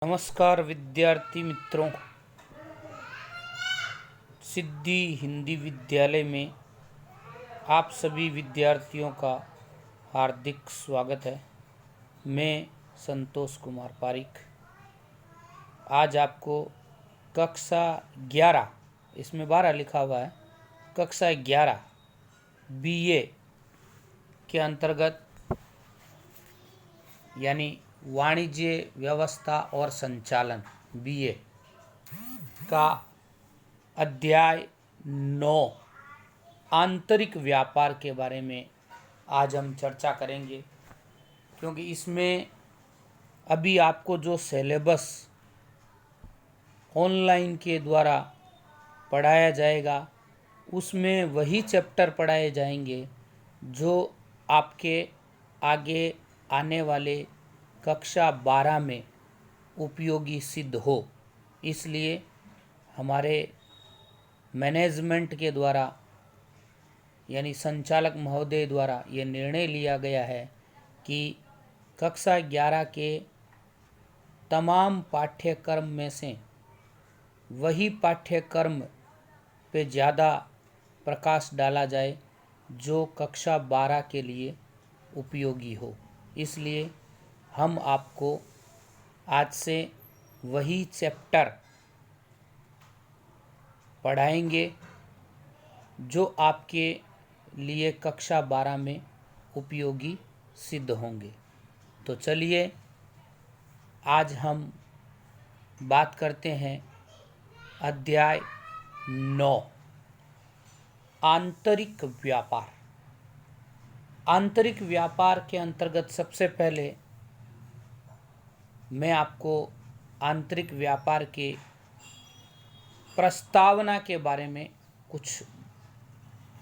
नमस्कार विद्यार्थी मित्रों, सिद्धि हिंदी विद्यालय में आप सभी विद्यार्थियों का हार्दिक स्वागत है। मैं संतोष कुमार पारिक आज आपको कक्षा 11, इसमें 12 लिखा हुआ है, कक्षा 11 बीए के अंतर्गत यानी वाणिज्य व्यवस्था और संचालन बीए का अध्याय 9 आंतरिक व्यापार के बारे में आज हम चर्चा करेंगे, क्योंकि इसमें अभी आपको जो सिलेबस ऑनलाइन के द्वारा पढ़ाया जाएगा उसमें वही चैप्टर पढ़ाए जाएंगे जो आपके आगे आने वाले कक्षा 12 में उपयोगी सिद्ध हो। इसलिए हमारे मैनेजमेंट के द्वारा यानी संचालक महोदय द्वारा ये निर्णय लिया गया है कि कक्षा 11 के तमाम पाठ्यक्रम में से वही पाठ्यक्रम पे ज़्यादा प्रकाश डाला जाए जो कक्षा 12 के लिए उपयोगी हो। इसलिए हम आपको आज से वही चैप्टर पढ़ाएंगे जो आपके लिए कक्षा 12 में उपयोगी सिद्ध होंगे। तो चलिए आज हम बात करते हैं अध्याय 9 आंतरिक व्यापार। आंतरिक व्यापार के अंतर्गत सबसे पहले मैं आपको आंतरिक व्यापार के प्रस्तावना के बारे में कुछ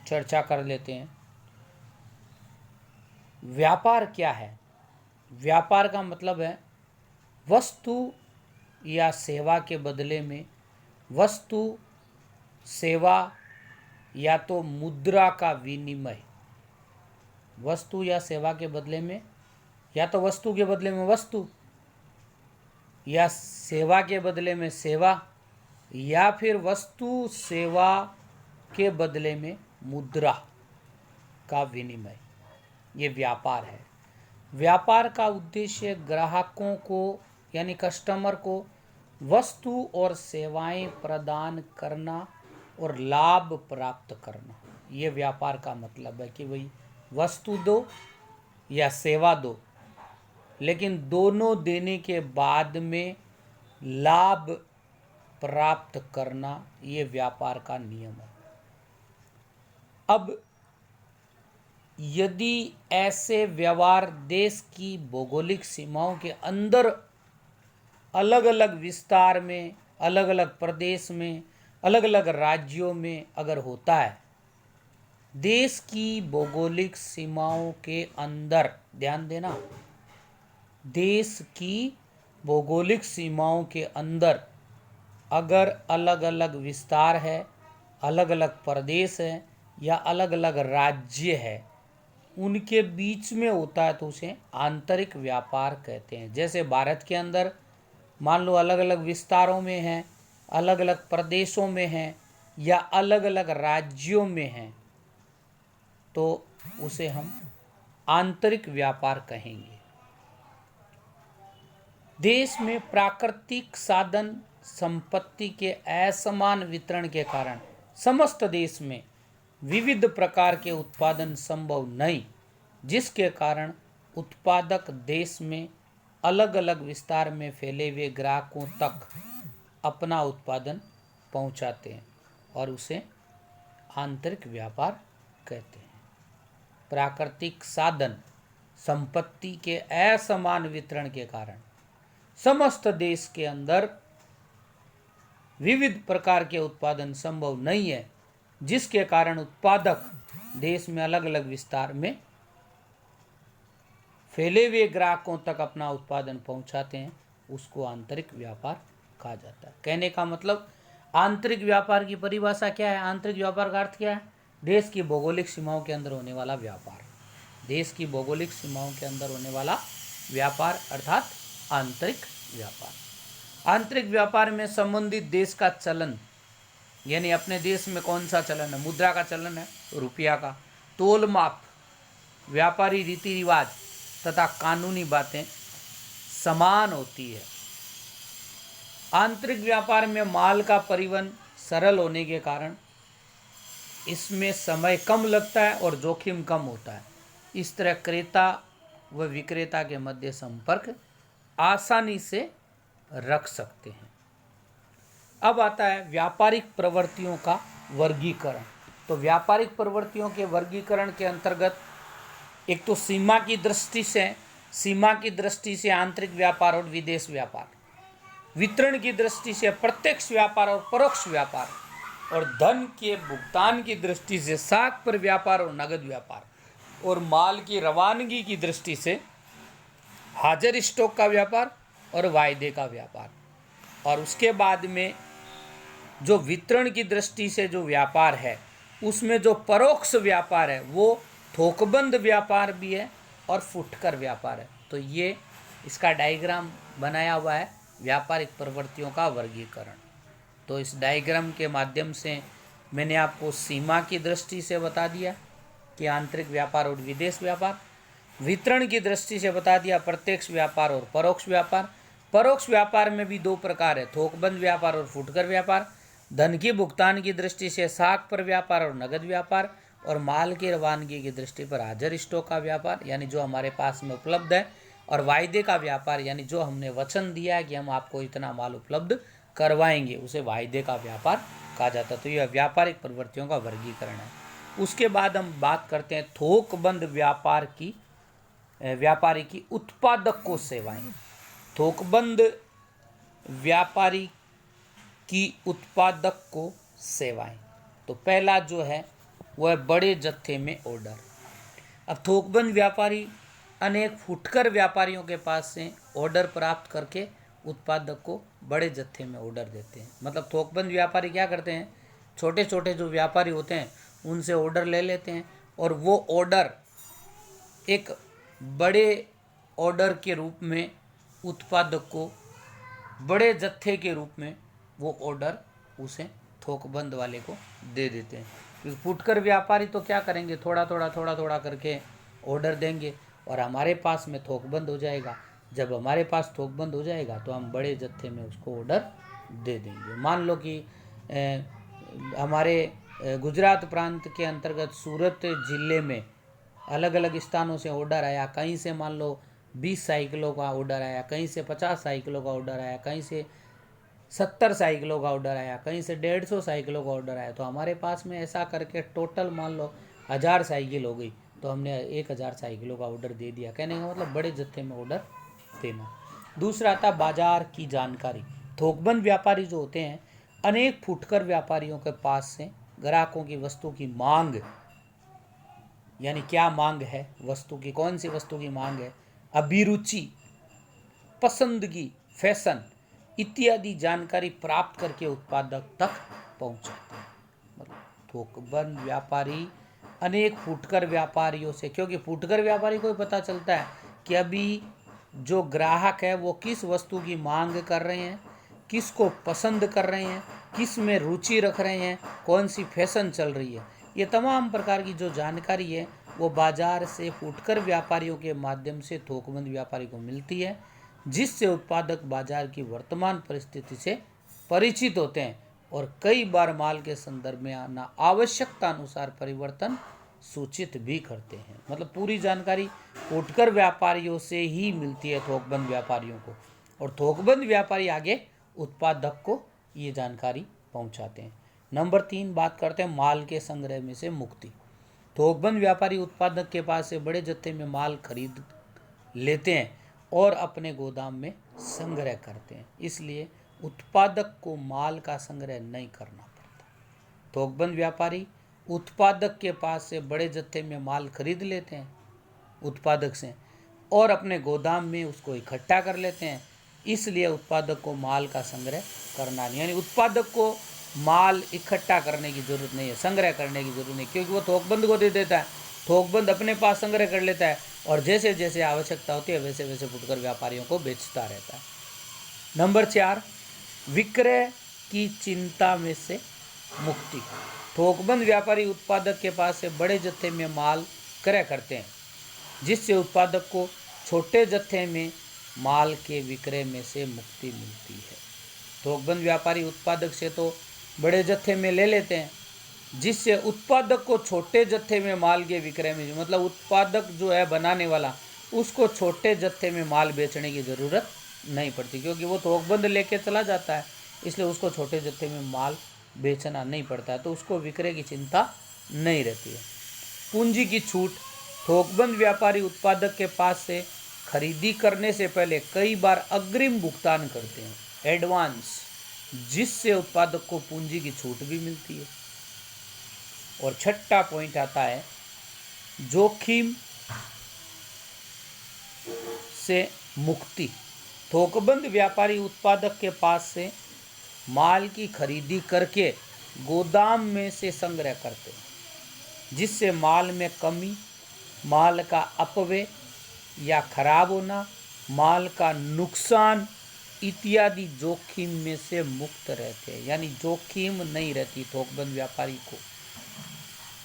चर्चा कर लेते हैं। व्यापार क्या है? व्यापार का मतलब है वस्तु या सेवा के बदले में वस्तु, सेवा या तो मुद्रा का विनिमय। वस्तु या सेवा के बदले में या तो वस्तु के बदले में वस्तु या सेवा के बदले में सेवा या फिर वस्तु सेवा के बदले में मुद्रा का विनिमय, ये व्यापार है। व्यापार का उद्देश्य ग्राहकों को यानी कस्टमर को वस्तु और सेवाएं प्रदान करना और लाभ प्राप्त करना। ये व्यापार का मतलब है कि भाई वस्तु दो या सेवा दो, लेकिन दोनों देने के बाद में लाभ प्राप्त करना, ये व्यापार का नियम है। अब यदि ऐसे व्यवहार देश की भौगोलिक सीमाओं के अंदर अलग अलग विस्तार में, अलग अलग प्रदेश में, अलग अलग राज्यों में अगर होता है, देश की भौगोलिक सीमाओं के अंदर, ध्यान देना, देश की भौगोलिक सीमाओं के अंदर अगर अलग अलग विस्तार है, अलग अलग प्रदेश है या अलग अलग राज्य है, उनके बीच में होता है तो उसे आंतरिक व्यापार कहते हैं। जैसे भारत के अंदर मान लो अलग अलग विस्तारों में हैं, अलग अलग प्रदेशों में हैं या अलग अलग राज्यों में हैं, तो उसे हम आंतरिक व्यापार कहेंगे। देश में प्राकृतिक साधन संपत्ति के असमान वितरण के कारण समस्त देश में विविध प्रकार के उत्पादन संभव नहीं, जिसके कारण उत्पादक देश में अलग अलग विस्तार में फैले हुए ग्राहकों तक अपना उत्पादन पहुंचाते हैं और उसे आंतरिक व्यापार कहते हैं। प्राकृतिक साधन संपत्ति के असमान वितरण के कारण समस्त देश के अंदर विविध प्रकार के उत्पादन संभव नहीं है, जिसके कारण उत्पादक देश में अलग अलग विस्तार में फैले हुए ग्राहकों तक अपना उत्पादन पहुंचाते हैं, उसको आंतरिक व्यापार कहा जाता है। कहने का मतलब आंतरिक व्यापार की परिभाषा क्या है? आंतरिक व्यापार का अर्थ क्या है? देश की भौगोलिक सीमाओं के अंदर होने वाला व्यापार। देश की भौगोलिक सीमाओं के अंदर होने वाला व्यापार अर्थात आंतरिक व्यापार। आंतरिक व्यापार में संबंधित देश का चलन, यानी अपने देश में कौन सा चलन है, मुद्रा का चलन है, रुपया का, तोल माप, व्यापारी रीति रिवाज तथा कानूनी बातें समान होती है। आंतरिक व्यापार में माल का परिवहन सरल होने के कारण इसमें समय कम लगता है और जोखिम कम होता है। इस तरह क्रेता व विक्रेता के मध्य संपर्क आसानी से रख सकते हैं। अब आता है व्यापारिक प्रवृत्तियों का वर्गीकरण। तो व्यापारिक प्रवृत्तियों के वर्गीकरण के अंतर्गत एक तो सीमा की दृष्टि से आंतरिक व्यापार और विदेश व्यापार, वितरण की दृष्टि से प्रत्यक्ष व्यापार और परोक्ष व्यापार, और धन के भुगतान की दृष्टि से साख पर व्यापार और नगद व्यापार, और माल की रवानगी की दृष्टि से हाजिर स्टॉक का व्यापार और वायदे का व्यापार। और उसके बाद में जो वितरण की दृष्टि से जो व्यापार है, उसमें जो परोक्ष व्यापार है वो थोकबंद व्यापार भी है और फुटकर व्यापार है। तो ये इसका डायग्राम बनाया हुआ है, व्यापारिक प्रवृत्तियों का वर्गीकरण। तो इस डायग्राम के माध्यम से मैंने आपको सीमा की दृष्टि से बता दिया कि आंतरिक व्यापार और विदेश व्यापार, वितरण की दृष्टि से बता दिया प्रत्यक्ष व्यापार और परोक्ष व्यापार। परोक्ष व्यापार में भी दो प्रकार है, थोकबंद व्यापार और फुटकर व्यापार। धन की भुगतान की दृष्टि से साख पर व्यापार और नगद व्यापार, और माल की रवानगी की दृष्टि पर हाजिर स्टॉक का व्यापार, यानी जो हमारे पास में उपलब्ध है, और वायदे का व्यापार, यानी जो हमने वचन दिया है कि हम आपको इतना माल उपलब्ध करवाएंगे, उसे वायदे का व्यापार कहा जाता है। तो यह व्यापारिक प्रवृत्तियों का वर्गीकरण है। उसके बाद हम बात करते हैं थोकबंद व्यापारी की उत्पादक को सेवाएं। थोकबंद व्यापारी की उत्पादक को सेवाएं। तो पहला जो है वह है बड़े जत्थे में ऑर्डर। अब थोकबंद व्यापारी अनेक फुटकर व्यापारियों के पास से ऑर्डर प्राप्त करके उत्पादक को बड़े जत्थे में ऑर्डर देते हैं। मतलब थोकबंद व्यापारी क्या करते हैं, छोटे छोटे जो व्यापारी होते हैं उनसे ऑर्डर ले लेते हैं, और वो ऑर्डर एक बड़े ऑर्डर के रूप में उत्पादक को बड़े जत्थे के रूप में वो ऑर्डर उसे थोकबंद वाले को दे देते हैं। क्योंकि फुटकर व्यापारी तो क्या करेंगे, थोड़ा थोड़ा करके ऑर्डर देंगे और हमारे पास में थोकबंद हो जाएगा। जब हमारे पास थोकबंद हो जाएगा तो हम बड़े जत्थे में उसको ऑर्डर दे देंगे। मान लो कि हमारे गुजरात प्रांत के अंतर्गत सूरत जिले में अलग अलग स्थानों से ऑर्डर आया। कहीं से मान लो 20 साइकिलों का ऑर्डर आया, कहीं से 50 साइकिलों का ऑर्डर आया, कहीं से 70 साइकिलों का ऑर्डर आया, कहीं से 150 साइकिलों का ऑर्डर आया। तो हमारे पास में ऐसा करके टोटल मान लो 1000 साइकिल हो गई, तो हमने 1000 साइकिलों का ऑर्डर दे दिया। कहने का मतलब बड़े जत्थे में ऑर्डर देना। दूसरा आता बाजार की जानकारी। थोकबंद व्यापारी जो होते हैं अनेक फुटकर व्यापारियों के पास से ग्राहकों की वस्तु की मांग, यानी क्या मांग है वस्तु की, कौन सी वस्तु की मांग है, अभिरुचि, पसंदगी, फैशन इत्यादि जानकारी प्राप्त करके उत्पादक तक पहुंचाते हैं। मतलब थोकबंद व्यापारी अनेक फुटकर व्यापारियों से, क्योंकि फुटकर व्यापारी को पता चलता है कि अभी जो ग्राहक है वो किस वस्तु की मांग कर रहे हैं, किसको पसंद कर रहे हैं, किस में रुचि रख रहे हैं, कौन सी फैशन चल रही है। ये तमाम प्रकार की जो जानकारी है वो बाजार से फुटकर व्यापारियों के माध्यम से थोकबंद व्यापारी को मिलती है, जिससे उत्पादक बाजार की वर्तमान परिस्थिति से परिचित होते हैं और कई बार माल के संदर्भ में आना आवश्यकता अनुसार परिवर्तन सूचित भी करते हैं। मतलब पूरी जानकारी फुटकर व्यापारियों से ही मिलती है थोकबंद व्यापारियों को, और थोकबंद व्यापारी आगे उत्पादक को ये जानकारी पहुंचाते हैं। नंबर 3 बात करते हैं माल के संग्रह में से मुक्ति। थोकबंद व्यापारी उत्पादक के पास से बड़े जत्थे में माल खरीद लेते हैं और अपने गोदाम में संग्रह करते हैं, इसलिए उत्पादक को माल का संग्रह नहीं करना पड़ता। थोकबंद व्यापारी उत्पादक के पास से बड़े जत्थे में माल खरीद लेते हैं उत्पादक से और अपने गोदाम में उसको इकट्ठा कर लेते हैं, इसलिए उत्पादक को माल का संग्रह करना नहीं, यानी उत्पादक को माल इकट्ठा करने की ज़रूरत नहीं है, संग्रह करने की ज़रूरत नहीं, क्योंकि वो थोकबंद को दे देता है। थोकबंद अपने पास संग्रह कर लेता है और जैसे जैसे आवश्यकता होती है वैसे वैसे फुटकर व्यापारियों को बेचता रहता है। नंबर 4 विक्रय की चिंता में से मुक्ति। थोकबंद व्यापारी उत्पादक के पास से बड़े जत्थे में माल क्रय करते हैं, जिससे उत्पादक को छोटे जत्थे में माल के विक्रय में से मुक्ति मिलती है। थोकबंद व्यापारी उत्पादक से तो बड़े जत्थे में ले लेते हैं, जिससे उत्पादक को छोटे जत्थे में माल के विक्रय में, मतलब उत्पादक जो है बनाने वाला, उसको छोटे जत्थे में माल बेचने की ज़रूरत नहीं पड़ती, क्योंकि वो थोकबंद लेके चला जाता है, इसलिए उसको छोटे जत्थे में माल बेचना नहीं पड़ता है, तो उसको विक्रय की चिंता नहीं रहती है। पूंजी की छूट। थोकबंद व्यापारी उत्पादक के पास से खरीदी करने से पहले कई बार अग्रिम भुगतान करते हैं, एडवांस, जिससे उत्पादक को पूंजी की छूट भी मिलती है। और छठा पॉइंट आता है जोखिम से मुक्ति। थोकबंद व्यापारी उत्पादक के पास से माल की खरीदी करके गोदाम में से संग्रह करते हैं, जिससे माल में कमी, माल का अपव्यय या खराब होना, माल का नुकसान इत्यादि जोखिम में से मुक्त रहते हैं। यानी जोखिम नहीं रहती थोकबंद व्यापारी को।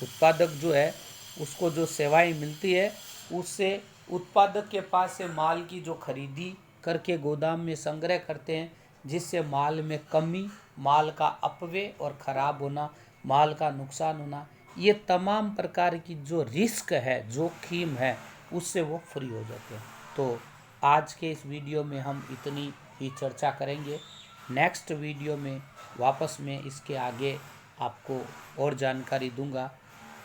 उत्पादक जो है उसको जो सेवाएं मिलती है, उससे उत्पादक के पास से माल की जो खरीदी करके गोदाम में संग्रह करते हैं, जिससे माल में कमी, माल का अपव्यय और ख़राब होना, माल का नुकसान होना, ये तमाम प्रकार की जो रिस्क है, जोखिम है, उससे वो फ्री हो जाते हैं। तो आज के इस वीडियो में हम इतनी ही चर्चा करेंगे। नेक्स्ट वीडियो में वापस मैं इसके आगे आपको और जानकारी दूंगा,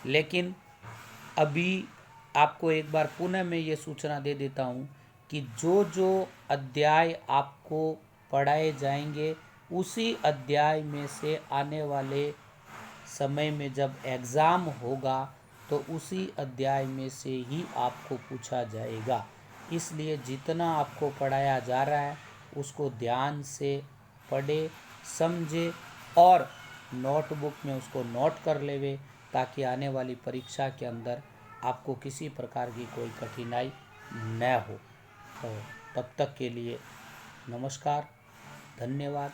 लेकिन अभी आपको एक बार पुनः मैं ये सूचना दे देता हूँ कि जो जो अध्याय आपको पढ़ाए जाएंगे, उसी अध्याय में से आने वाले समय में जब एग्ज़ाम होगा तो उसी अध्याय में से ही आपको पूछा जाएगा। इसलिए जितना आपको पढ़ाया जा रहा है उसको ध्यान से पढ़े, समझे और नोटबुक में उसको नोट कर लेवे, ताकि आने वाली परीक्षा के अंदर आपको किसी प्रकार की कोई कठिनाई न हो। तो तब तक के लिए नमस्कार, धन्यवाद।